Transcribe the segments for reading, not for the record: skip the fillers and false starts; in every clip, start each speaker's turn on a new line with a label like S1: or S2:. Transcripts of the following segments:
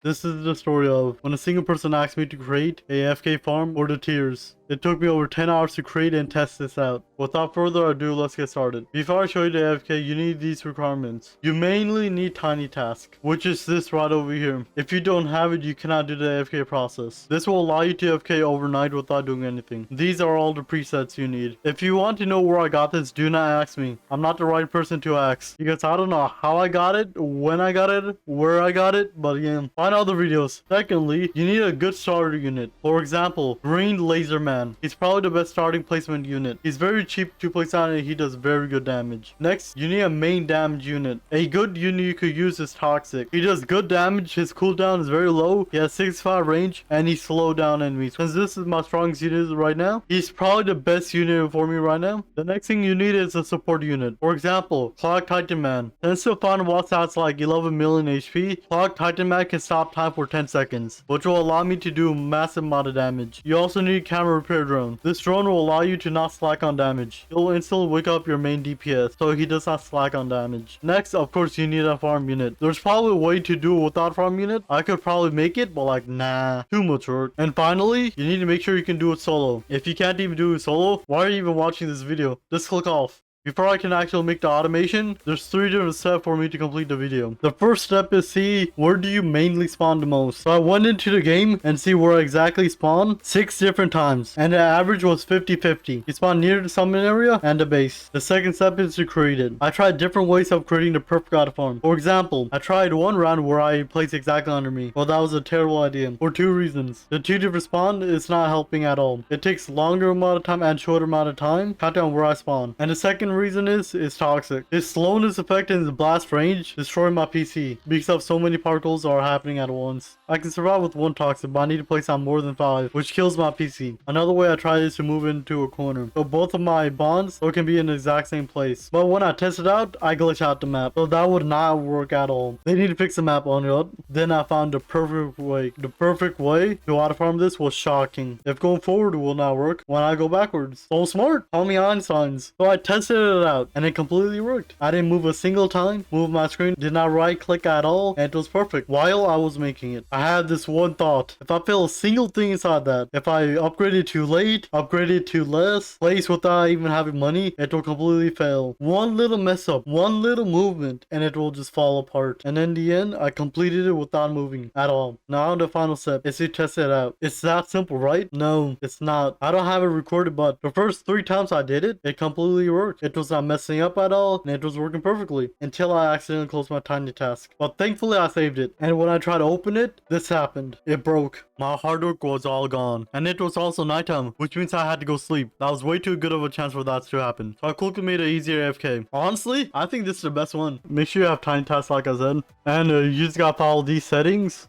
S1: This is the story of when a single person asked me to create a AFK farm for the tiers. It took me over 10 hours to create and test this out. Without further ado, let's get started. Before I show you the AFK, you need these requirements. You mainly need Tiny Task, which is this right over here. If you don't have it, you cannot do the AFK process. This will allow you to AFK overnight without doing anything. These are all the presets you need. If you want to know where I got this, do not ask me. I'm not the right person to ask, because I don't know how I got it, when I got it, where I got it, but yeah, find other videos. Secondly, you need a good starter unit. For example, Green Laser Man. He's probably the best starting placement unit. He's very cheap to place on and he does very good damage. Next, you need a main damage unit. A good unit you could use is Toxic. He does good damage, his cooldown is very low, he has 65 range, and he slows down enemies. Since this is my strongest unit right now, he's probably the best unit for me right now. The next thing you need is a support unit. For example, Clock Titan Man. Tends to find wall stats like 11 million HP, Clock Titan Man can stop time for 10 seconds, which will allow me to do a massive amount of damage. You also need camera repair drone. This drone will allow you to not slack on damage. It will instantly wake up your main DPS, so he does not slack on damage. Next, of course, you need a farm unit. There's probably a way to do it without farm unit. I could probably make it, but like, nah, too much work. And finally, you need to make sure you can do it solo. If you can't even do it solo, why are you even watching this video? Just click off. Before I can actually make the automation, there's 3 different steps for me to complete the video. The first step is see where do you mainly spawn the most. So I went into the game and see where I exactly spawn 6 different times, and the average was 50-50. You spawn near the summon area and the base. The second step is to create it. I tried different ways of creating the perfect auto farm. For example, I tried one round where I placed exactly under me. Well, that was a terrible idea for 2 reasons. The 2 different spawn is not helping at all. It takes longer amount of time and shorter amount of time counting on where I spawn. And the second reason is Toxic. His slowness effect and his blast range destroy my PC because of so many particles are happening at once. I can survive with 1 Toxic, but I need to place on more than 5, which kills my PC. Another way I tried is to move into a corner, so both of my bonds can be in the exact same place. But when I tested out, I glitched out the map, so that would not work at all. They need to fix the map on it. Then I found the perfect way. The perfect way to auto farm this was shocking. If going forward it will not work, when I go backwards. So smart. Call me Einstein's. So I tested it out and it completely worked. I didn't move a single time, moved my screen, did not right click at all, and it was perfect while I was making it. I had this one thought: if I fail a single thing inside that, if I upgraded too late, upgraded too less, place without even having money, it will completely fail. One little mess up, one little movement, and it will just fall apart. And in the end, I completed it without moving at all. Now the final step is to test it out. It's that simple, right? No, it's not. I don't have it recorded, but the first 3 times I did it, it completely worked. It was not messing up at all, and it was working perfectly until I accidentally closed my Tiny Task. But thankfully I saved it, and when I tried to open it, this happened. It broke. My hard work was all gone, and it was also nighttime, which means I had to go sleep. That was way too good of a chance for that to happen, so I quickly made an easier AFK. Honestly, I think this is the best one. Make sure you have Tiny Task like I said, and you just gotta follow these settings.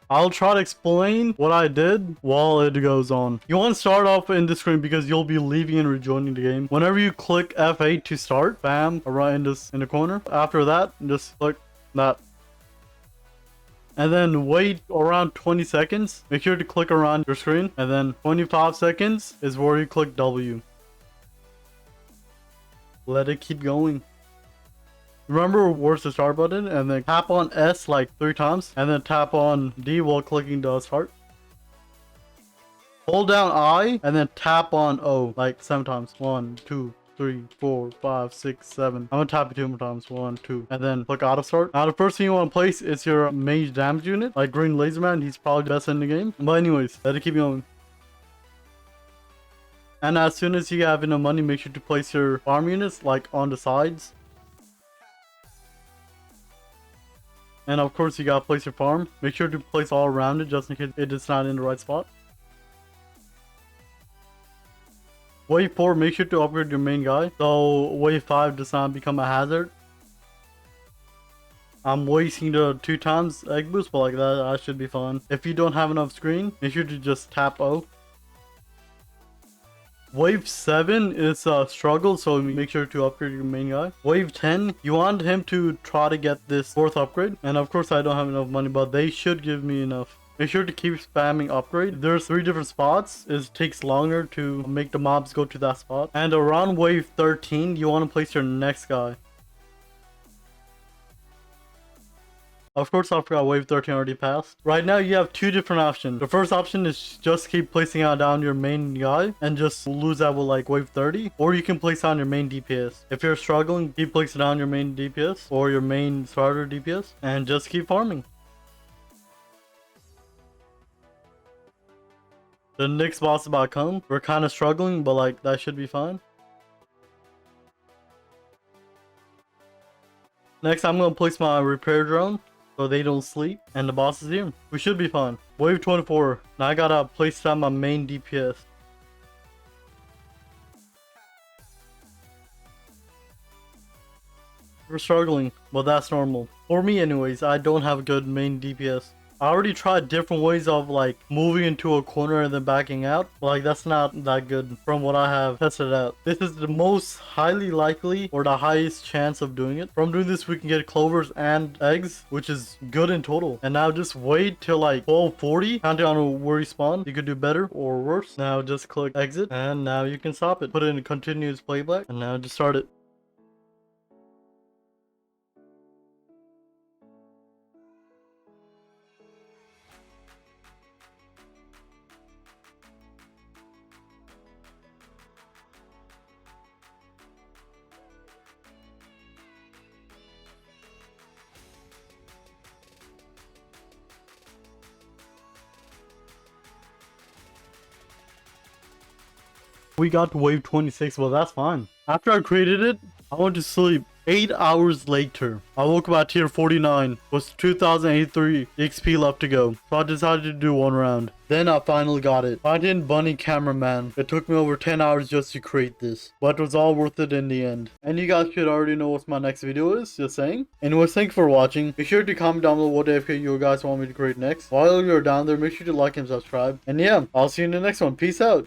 S1: I'll try to explain what I did while it goes on. You want to start off in the screen because you'll be leaving and rejoining the game. Whenever you click F8 to start, bam, right in the corner. After that, just click that. And then wait around 20 seconds. Make sure to click around your screen. And then 25 seconds is where you click W. Let it keep going. Remember where's the start button, and then tap on S like 3 times, and then tap on D while clicking the start. Hold down I, and then tap on O like 7 times. 1, 2, 3, 4, 5, 6, 7. I'm gonna tap it 2 more times. 1, 2, and then click auto start. Now the first thing you want to place is your main damage unit, like Green Laser Man. He's probably the best in the game. But anyways, let it keep going. And as soon as you have enough money, make sure to place your farm units like on the sides. And of course, you gotta place your farm. Make sure to place all around it just in case it is not in the right spot. Wave 4, make sure to upgrade your main guy, so wave 5 does not become a hazard. I'm wasting the 2 times egg boost, but like that should be fine. If you don't have enough screen, make sure to just tap O. Wave 7 is a struggle, so make sure to upgrade your main guy. Wave 10, you want him to try to get this 4th upgrade. And of course I don't have enough money, but they should give me enough. Make sure to keep spamming upgrade. There's 3 different spots. It takes longer to make the mobs go to that spot. And around wave 13, you want to place your next guy. Of course, I forgot wave 13 already passed. Right now, you have two different options. The first option is just keep placing out down your main guy and just lose that with like wave 30. Or you can place on your main DPS. If you're struggling, keep placing down your main DPS or your main starter DPS and just keep farming. The next boss is about to come. We're kind of struggling, but like that should be fine. Next, I'm going to place my repair drone so they don't sleep. And the boss is here. We should be fine. Wave 24. Now I gotta place down my main DPS. We're struggling, but that's normal. For me anyways, I don't have good main DPS. I already tried different ways of like moving into a corner and then backing out, but like that's not that good from what I have tested out. This is the most highly likely or the highest chance of doing it. From doing this, we can get clovers and eggs, which is good in total. And now just wait till like 12:40, counting on where you spawn. You could do better or worse. Now just click exit and now you can stop it. Put it in continuous playback and now just start it. We got to wave 26, well that's fine. After I created it, I went to sleep. 8 hours later, I woke up at tier 49, was 2083 XP left to go. So I decided to do one round. Then I finally got it. I didn't bunny cameraman. It took me over 10 hours just to create this. But it was all worth it in the end. And you guys should already know what my next video is, just saying. Anyways, thank you for watching. Be sure to comment down below what AFK you guys want me to create next. While you're down there, make sure to like and subscribe. And yeah, I'll see you in the next one. Peace out.